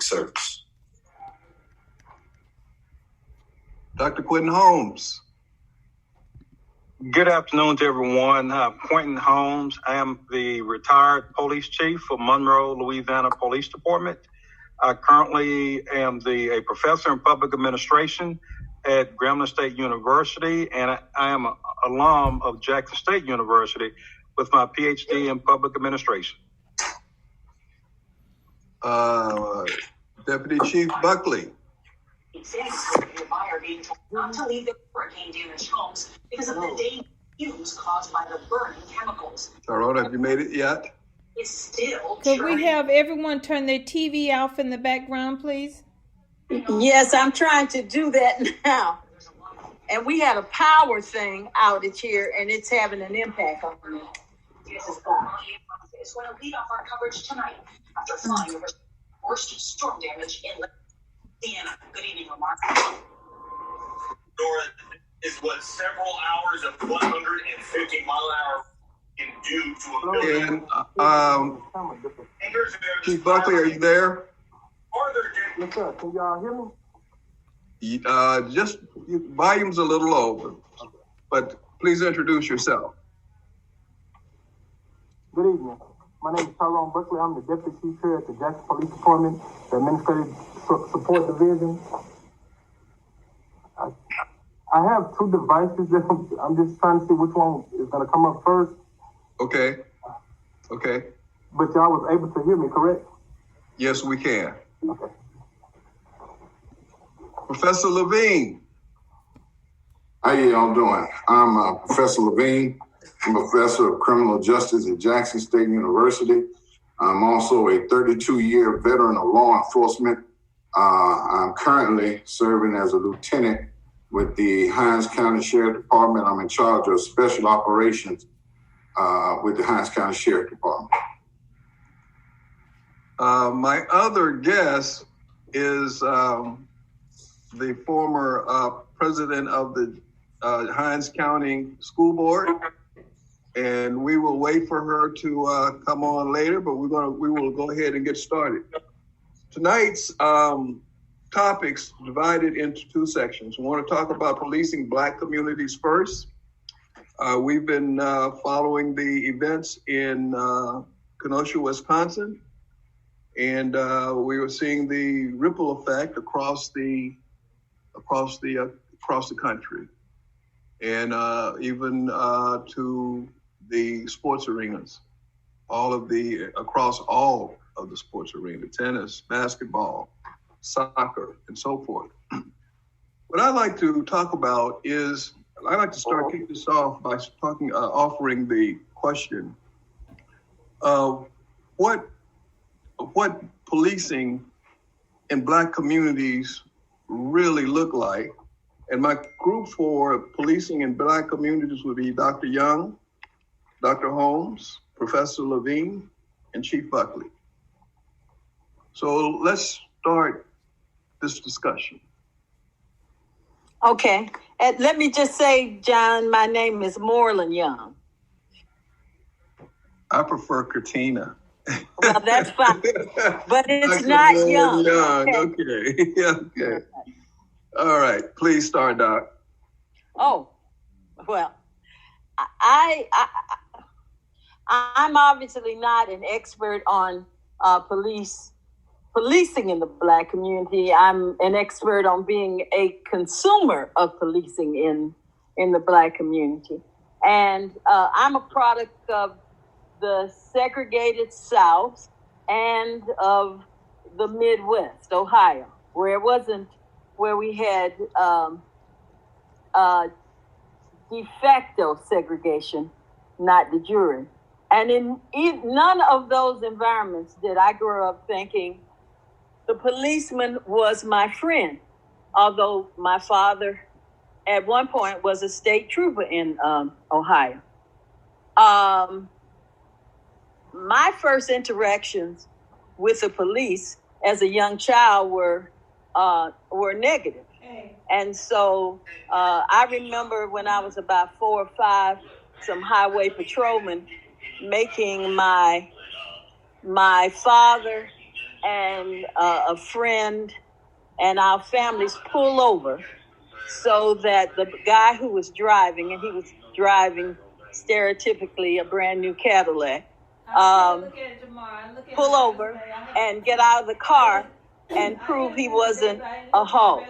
service. Dr. Quentin Holmes. Good afternoon to everyone. Quentin Holmes. I am the retired police chief for Monroe, Louisiana Police Department. I currently am a professor in public administration at Grambling State University, and I am an alum of Jackson State University with my PhD in public administration. Deputy Chief Buckley. Buyer being told not to leave their hurricane-damaged homes because of the dangerous fumes caused by the burning chemicals. Tyrone, have you made it yet? It's still. Could we have everyone turn their TV off in the background, please? Yes, I'm trying to do that now. And we had a power thing outage here, and it's having an impact on me. It's going to lead off our coverage tonight after flying over worst storm damage in Louisiana. Good evening, Lamar. Nora, is what several hours of 150-mile-an-hour due to a building. And Chief Buckley, are you there? What's up? Can y'all hear me? Just volume's a little low, but please introduce yourself. Good evening. My name is Tyrone Buckley. I'm the Deputy Chief here at the Jackson Police Department, the Administrative Support Division. I have two devices that I'm just trying to see which one is going to come up first. Okay. But y'all was able to hear me, correct? Yes, we can. Okay. Professor Levine. How y'all doing? I'm Professor Levine. I'm a professor of criminal justice at Jackson State University. I'm also a 32-year veteran of law enforcement. I'm currently serving as a lieutenant with the Hinds County Sheriff Department. I'm in charge of special operations with the Hinds County Sheriff Department. My other guest is the former president of the Hinds County School Board, and we will wait for her to come on later, but we will go ahead and get started. Tonight's topics divided into two sections. We want to talk about policing Black communities first. We've been following the events in Kenosha, Wisconsin, and we were seeing the ripple effect across the country, and even to the sports arenas, across all of the sports arena, tennis, basketball, soccer, and so forth. What I'd like to talk about is, I'd like to kick this off by offering the question of what policing in Black communities really look like. And my group for policing in Black communities would be Dr. Young, Dr. Holmes, Professor Levine, and Chief Buckley. So let's start this discussion. Okay. And let me just say, John, my name is Moreland Young. I prefer Katina. Well, that's fine. But it's not Young. Okay. All right. Please start, Doc. Oh, well, I'm obviously not an expert on policing in the Black community. I'm an expert on being a consumer of policing in the Black community. And I'm a product of the segregated South and of the Midwest, Ohio, where we had de facto segregation, not de jure. And in none of those environments did I grow up thinking the policeman was my friend, although my father at one point was a state trooper in Ohio. My first interactions with the police as a young child were negative. And so I remember when I was about 4 or 5, some highway patrolmen making my father and a friend and our families pull over so that the guy who was driving, and he was driving stereotypically a brand new Cadillac, pull over and get out of the car and prove he wasn't a hog.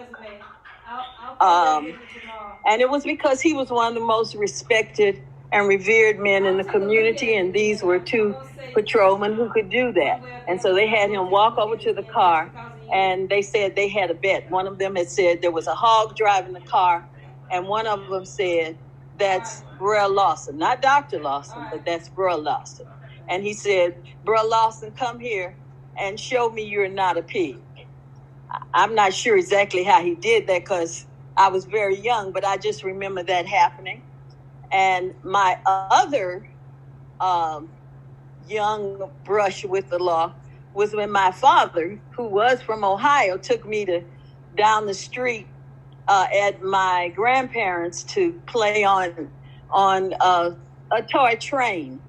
And it was because he was one of the most respected and revered men in the community, and these were two patrolmen who could do that. And so they had him walk over to the car, and they said they had a bet. One of them had said there was a hog driving the car, and one of them said, that's Burrell Lawson, not Dr. Lawson, but that's Burrell Lawson. And he said, Burrell Lawson, come here and show me you're not a pig. I'm not sure exactly how he did that because I was very young, but I just remember that happening. And my other young brush with the law was when my father, who was from Ohio, took me down the street at my grandparents to play on a toy train.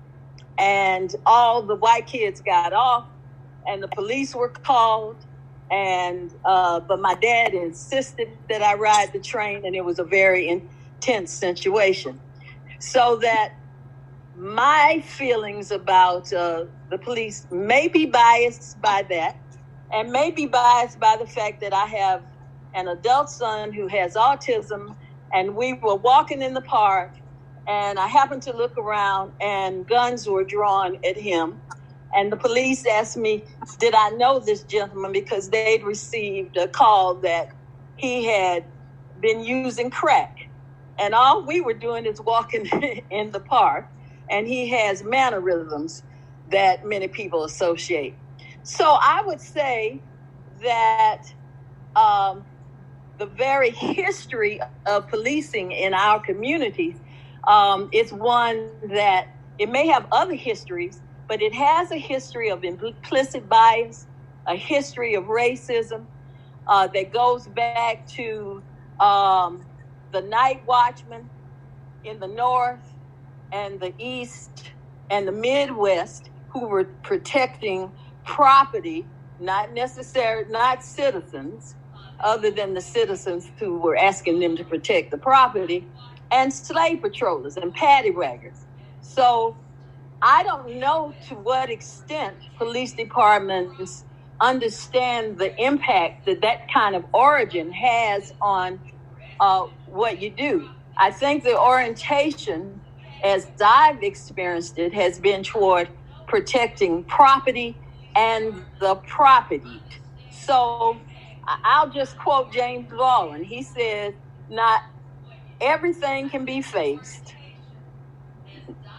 And all the white kids got off and the police were called. And but my dad insisted that I ride the train, and it was a very intense situation. So that my feelings about the police may be biased by that, and may be biased by the fact that I have an adult son who has autism, and we were walking in the park, and I happened to look around, and guns were drawn at him. And the police asked me, did I know this gentleman? Because they'd received a call that he had been using crack. And all we were doing is walking in the park. And he has mannerisms that many people associate. So I would say that the very history of policing in our communities is one that it may have other histories, but it has a history of implicit bias, a history of racism that goes back to the night watchmen in the North and the East and the Midwest who were protecting property, not citizens, other than the citizens who were asking them to protect the property, and slave patrollers and paddy waggers. So I don't know to what extent police departments understand the impact that kind of origin has on what you do. I think the orientation, as I've experienced it, has been toward protecting property and the property. So I'll just quote James Baldwin. He says, not everything can be faced.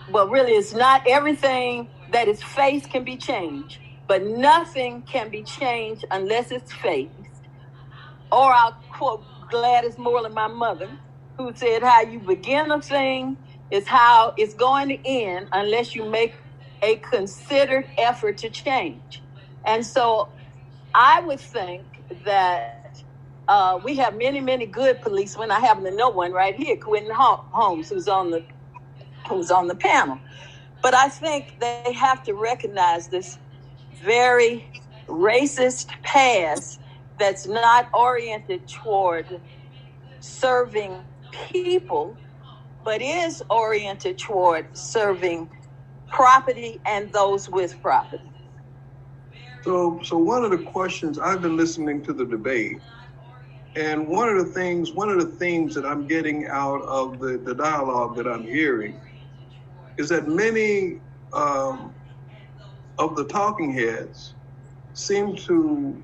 Well, really, it's not everything that is faced can be changed, but nothing can be changed unless it's faced. Or I'll quote Gladys Moreland, my mother, who said, how you begin a thing is how it's going to end unless you make a considered effort to change. And so I would think that we have many, many good policemen. I happen to know one right here, Quentin Holmes, who's on the panel. But I think they have to recognize this very racist past that's not oriented toward serving people, but is oriented toward serving property and those with property. So one of the questions, I've been listening to the debate, and one of the themes that I'm getting out of the dialogue that I'm hearing is that many of the talking heads seem to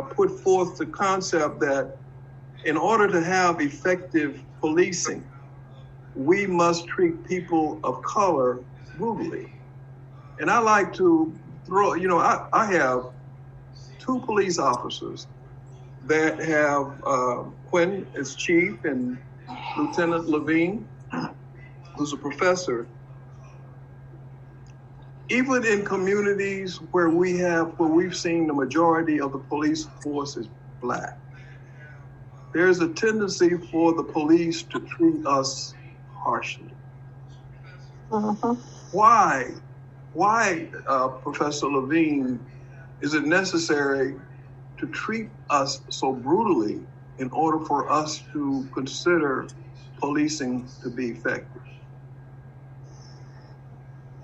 put forth the concept that in order to have effective policing, we must treat people of color brutally. And I like to throw, I have two police officers that have Quentin as chief and Lieutenant Levine, who's a professor. Even in communities where we've seen the majority of the police force is Black, there's a tendency for the police to treat us harshly. Uh-huh. Why, Professor Levine, Is it necessary to treat us so brutally in order for us to consider policing to be effective?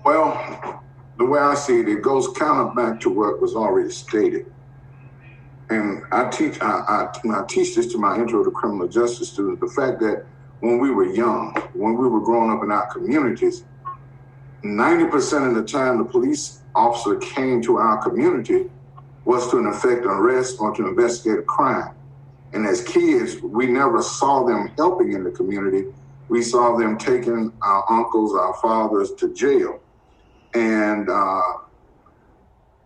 Well, the way I see it, it goes kind of back to what was already stated. And I teach this to my intro to criminal justice students, the fact that when we were young, when we were growing up in our communities, 90% of the time the police officer came to our community was to effect an arrest or to investigate a crime. And as kids, we never saw them helping in the community. We saw them taking our uncles, our fathers to jail. And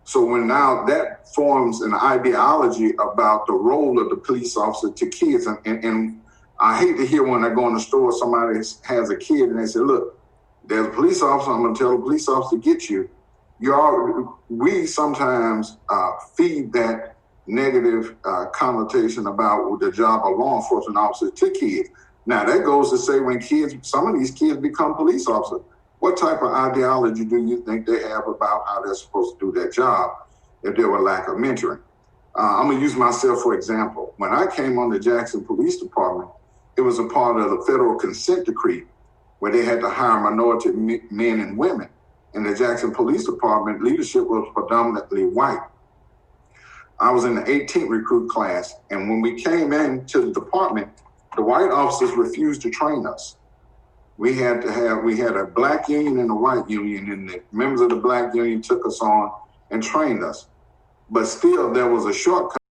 so when now that forms an ideology about the role of the police officer to kids, and I hate to hear when I go in the store, somebody has a kid and they say, look, there's a police officer, I'm gonna tell the police officer to get you. We sometimes feed that negative connotation about the job of law enforcement officers to kids. Now that goes to say when some of these kids become police officers, what type of ideology do you think they have about how they're supposed to do their job if there were lack of mentoring? I'm gonna use myself for example. When I came on the Jackson Police Department, it was a part of the federal consent decree where they had to hire minority men and women. In the Jackson Police Department, leadership was predominantly white. I was in the 18th recruit class, and when we came into the department, the white officers refused to train us. We had a black union and a white union, and the members of the black union took us on and trained us. But still, there was a shortcut.